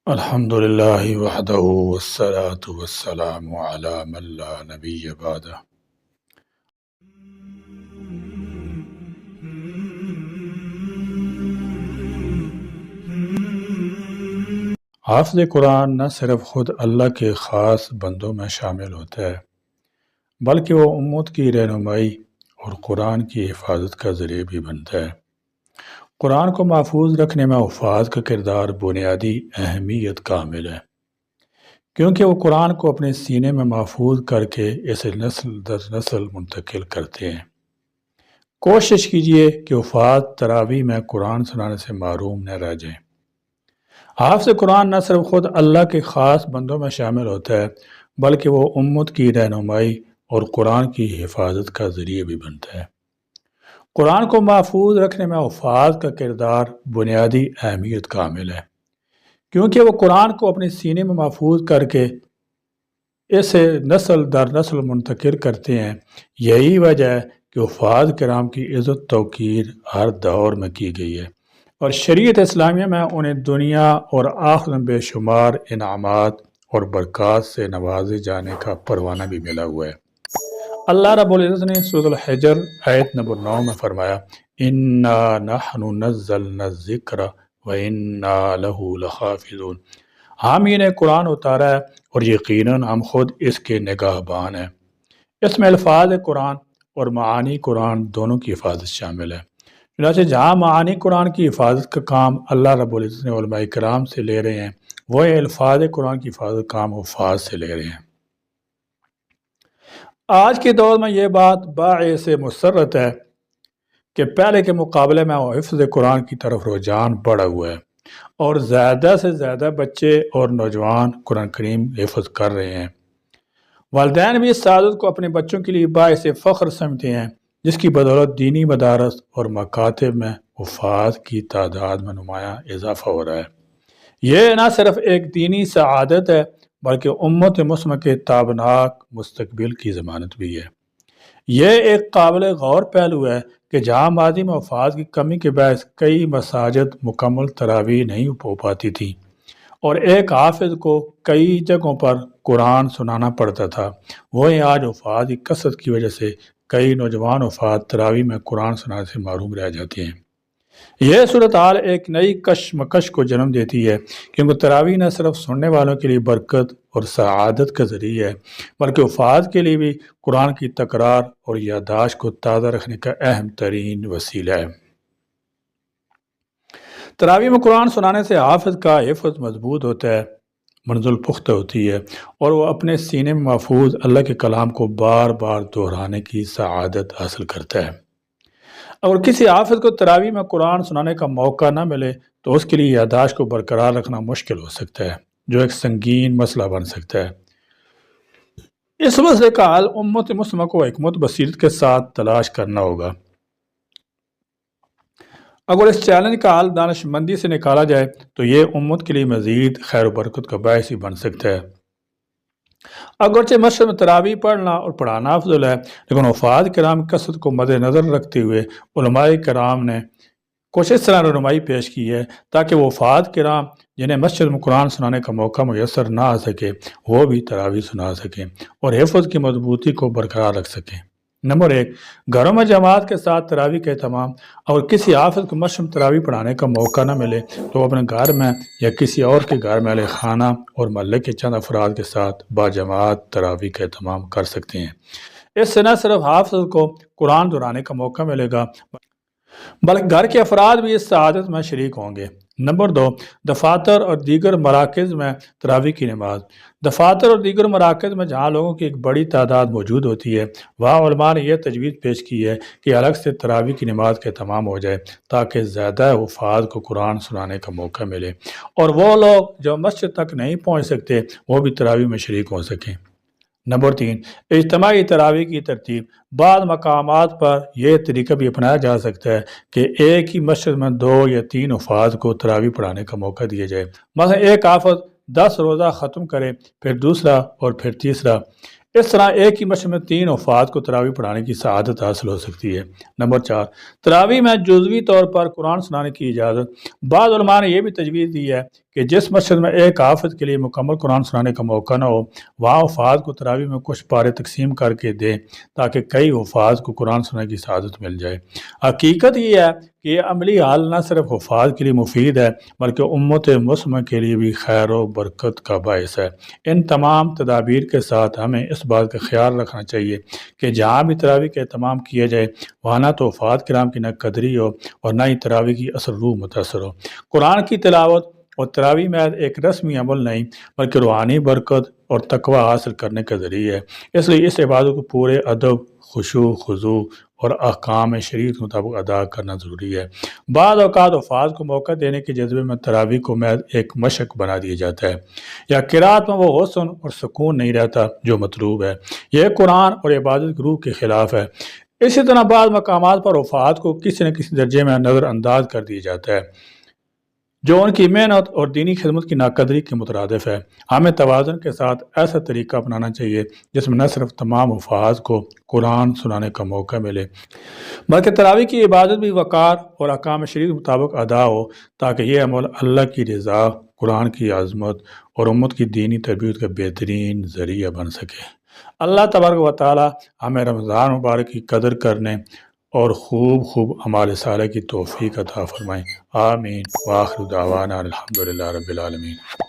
الحمد للہ وحدہ والصلاة والسلام علی من لا نبی بعدہ۔ حافظ قرآن نہ صرف خود اللہ کے خاص بندوں میں شامل ہوتا ہے بلکہ وہ امت کی رہنمائی اور قرآن کی حفاظت کا ذریعہ بھی بنتا ہے۔ قرآن کو محفوظ رکھنے میں حفاظ کا کردار بنیادی اہمیت کا حامل ہے، کیونکہ وہ قرآن کو اپنے سینے میں محفوظ کر کے اسے نسل در نسل منتقل کرتے ہیں۔ کوشش کیجئے کہ حفاظ تراویح میں قرآن سنانے سے محروم نہ رہ جائیں۔ حافظ قرآن نہ صرف خود اللہ کے خاص بندوں میں شامل ہوتا ہے بلکہ وہ امت کی رہنمائی اور قرآن کی حفاظت کا ذریعہ بھی بنتا ہے۔ قرآن کو محفوظ رکھنے میں حفاظ کا کردار بنیادی اہمیت کا حامل ہے، کیونکہ وہ قرآن کو اپنے سینے میں محفوظ کر کے اسے نسل در نسل منتقل کرتے ہیں۔ یہی وجہ ہے کہ حفاظ کرام کی عزت توقیر ہر دور میں کی گئی ہے اور شریعت اسلامیہ میں انہیں دنیا اور آخرت میں بے شمار انعامات اور برکات سے نوازے جانے کا پروانہ بھی ملا ہوا ہے۔ اللہ رب العزت نے سورۃ الحجر آیت نمبر 9 میں فرمایا اِنَّا نَحْنُ نَزَّلْنَا الذِّكْرَ وَإِنَّا لَهُ لَحَافِظُونَ، ہم ہی نے قرآن اتارا ہے اور یقیناً ہم خود اس کے نگہبان ہیں۔ اس میں الفاظ قرآن اور معانی قرآن دونوں کی حفاظت شامل ہے۔ چنانچہ جہاں معانی قرآن کی حفاظت کا کام اللہ رب العزت نے علماء کرام سے لے رہے ہیں، وہ الفاظ قرآن کی حفاظت کا کام حفاظ سے لے رہے ہیں۔ آج کے دور میں یہ بات باعث مسرت ہے کہ پہلے کے مقابلے میں حفظ قرآن کی طرف رجحان بڑھا ہوا ہے اور زیادہ سے زیادہ بچے اور نوجوان قرآن کریم حفظ کر رہے ہیں۔ والدین بھی اس سعادت کو اپنے بچوں کے لیے باعث فخر سمجھتے ہیں، جس کی بدولت دینی مدارس اور مکاتب میں حفاظ کی تعداد میں نمایاں اضافہ ہو رہا ہے۔ یہ نہ صرف ایک دینی سعادت ہے بلکہ امت مسلمہ کے تابناک مستقبل کی ضمانت بھی ہے۔ یہ ایک قابل غور پہلو ہے کہ جہاں ماضی میں حفاظ کی کمی کے باعث کئی مساجد مکمل تراویح نہیں ہو پاتی تھی اور ایک حافظ کو کئی جگہوں پر قرآن سنانا پڑتا تھا، وہیں آج حفاظ کی کثرت کی وجہ سے کئی نوجوان حفاظ تراویح میں قرآن سنانے سے محروم رہ جاتے ہیں۔ یہ صورتحال ایک نئی کشمکش کو جنم دیتی ہے، کیونکہ تراویح نہ صرف سننے والوں کے لیے برکت اور سعادت کا ذریعہ ہے بلکہ حفاظ کے لیے بھی قرآن کی تکرار اور یادداشت کو تازہ رکھنے کا اہم ترین وسیلہ ہے۔ تراویح میں قرآن سنانے سے حافظ کا حفظ مضبوط ہوتا ہے، منزل پختہ ہوتی ہے اور وہ اپنے سینے میں محفوظ اللہ کے کلام کو بار بار دہرانے کی سعادت حاصل کرتا ہے۔ اگر کسی حافظ کو تراویح میں قرآن سنانے کا موقع نہ ملے تو اس کے لیے یادداشت کو برقرار رکھنا مشکل ہو سکتا ہے، جو ایک سنگین مسئلہ بن سکتا ہے۔ اس مسئلے کا حل امت مسلمہ کو حکمت بصیرت کے ساتھ تلاش کرنا ہوگا۔ اگر اس چیلنج کا حل دانش مندی سے نکالا جائے تو یہ امت کے لیے مزید خیر و برکت کا باعث ہی بن سکتا ہے۔ اگرچہ مسجد میں تراویح پڑھنا اور پڑھانا افضل ہے، لیکن حفاظ کرام کی کثرت کو مد نظر رکھتے ہوئے علماء کرام نے کچھ اس طرح رہنمائی پیش کی ہے تاکہ وہ حفاظ کرام جنہیں مسجد میں قرآن سنانے کا موقع میسر نہ آ سکے وہ بھی تراویح سنا سکیں اور حفظ کی مضبوطی کو برقرار رکھ سکیں۔ نمبر 1، گھروں میں جماعت کے ساتھ تراویح کا اہتمام۔ اور کسی حافظ کو مسجد میں تراویح پڑھانے کا موقع نہ ملے تو وہ اپنے گھر میں یا کسی اور کے گھر میں اہل خانہ اور محلے کے چند افراد کے ساتھ باجماعت تراویح کا اہتمام کر سکتے ہیں۔ اس سے نہ صرف حافظ کو قرآن دہرانے کا موقع ملے گا بلکہ گھر کے افراد بھی اس سعادت میں شریک ہوں گے۔ نمبر 2، دفاتر اور دیگر مراکز میں تراویح کی نماز۔ دفاتر اور دیگر مراکز میں جہاں لوگوں کی ایک بڑی تعداد موجود ہوتی ہے، وہاں علماء نے یہ تجویز پیش کی ہے کہ الگ سے تراویح کی نماز کا اہتمام ہو جائے تاکہ زیادہ حفاظ کو قرآن سنانے کا موقع ملے اور وہ لوگ جو مسجد تک نہیں پہنچ سکتے وہ بھی تراویح میں شریک ہو سکیں۔ نمبر 3، اجتماعی تراویح کی ترتیب۔ بعض مقامات پر یہ طریقہ بھی اپنایا جا سکتا ہے کہ ایک ہی مسجد میں 2 یا 3 حفاظ کو تراویح پڑھانے کا موقع دیا جائے۔ مثلا ایک حافظ 10 روزہ ختم کرے، پھر دوسرا اور پھر تیسرا۔ اس طرح ایک ہی مسجد میں 3 حفاظ کو تراویح پڑھانے کی سعادت حاصل ہو سکتی ہے۔ نمبر 4، تراویح میں جزوی طور پر قرآن سنانے کی اجازت۔ بعض علماء نے یہ بھی تجویز دی ہے کہ جس مسجد میں ایک حافظ کے لیے مکمل قرآن سنانے کا موقع نہ ہو وہاں حفاظ کو تراویح میں کچھ پارے تقسیم کر کے دیں تاکہ کئی حفاظ کو قرآن سننے کی سعادت مل جائے۔ حقیقت یہ ہے کہ یہ عملی حال نہ صرف حفاظ کے لیے مفید ہے بلکہ امت مسلمہ کے لیے بھی خیر و برکت کا باعث ہے۔ ان تمام تدابیر کے ساتھ ہمیں اس بات کا خیال رکھنا چاہیے کہ جہاں بھی تراویح کا اہتمام کیا جائے وہاں نہ تو حفاظ کرام کی نہ قدری ہو اور نہ ہی تراویح کی اثر روح متاثر ہو۔ قرآن کی تلاوت اور تراویح محض ایک رسمی عمل نہیں بلکہ روحانی برکت اور تقوی حاصل کرنے کا ذریعہ ہے، اس لیے اس عبادت کو پورے ادب، خشوع، خضوع اور احکام شریعت کے مطابق ادا کرنا ضروری ہے۔ بعض اوقات حفاظ کو موقع دینے کے جذبے میں تراویح کو محض ایک مشق بنا دیا جاتا ہے یا قرات میں وہ حسن اور سکون نہیں رہتا جو مطلوب ہے۔ یہ قرآن اور عبادت کی روح کے خلاف ہے۔ اسی طرح بعض مقامات پر حفاظ کو کسی نہ کسی درجے میں نظر انداز کر دیا جاتا ہے جو ان کی محنت اور دینی خدمت کی ناقدری کے مترادف ہے۔ ہمیں توازن کے ساتھ ایسا طریقہ اپنانا چاہیے جس میں نہ صرف تمام حفاظ کو قرآن سنانے کا موقع ملے بلکہ تراویح کی عبادت بھی وقار اور احکام شریعت کے مطابق ادا ہو تاکہ یہ عمل اللہ کی رضا، قرآن کی عظمت اور امت کی دینی تربیت کا بہترین ذریعہ بن سکے۔ اللہ تبارک و تعالی ہمیں رمضان مبارک کی قدر کرنے اور خوب اعمال صالح کی توفیق عطا فرمائیں۔ آمین۔ وآخر دعوانا الحمدللہ رب العالمین۔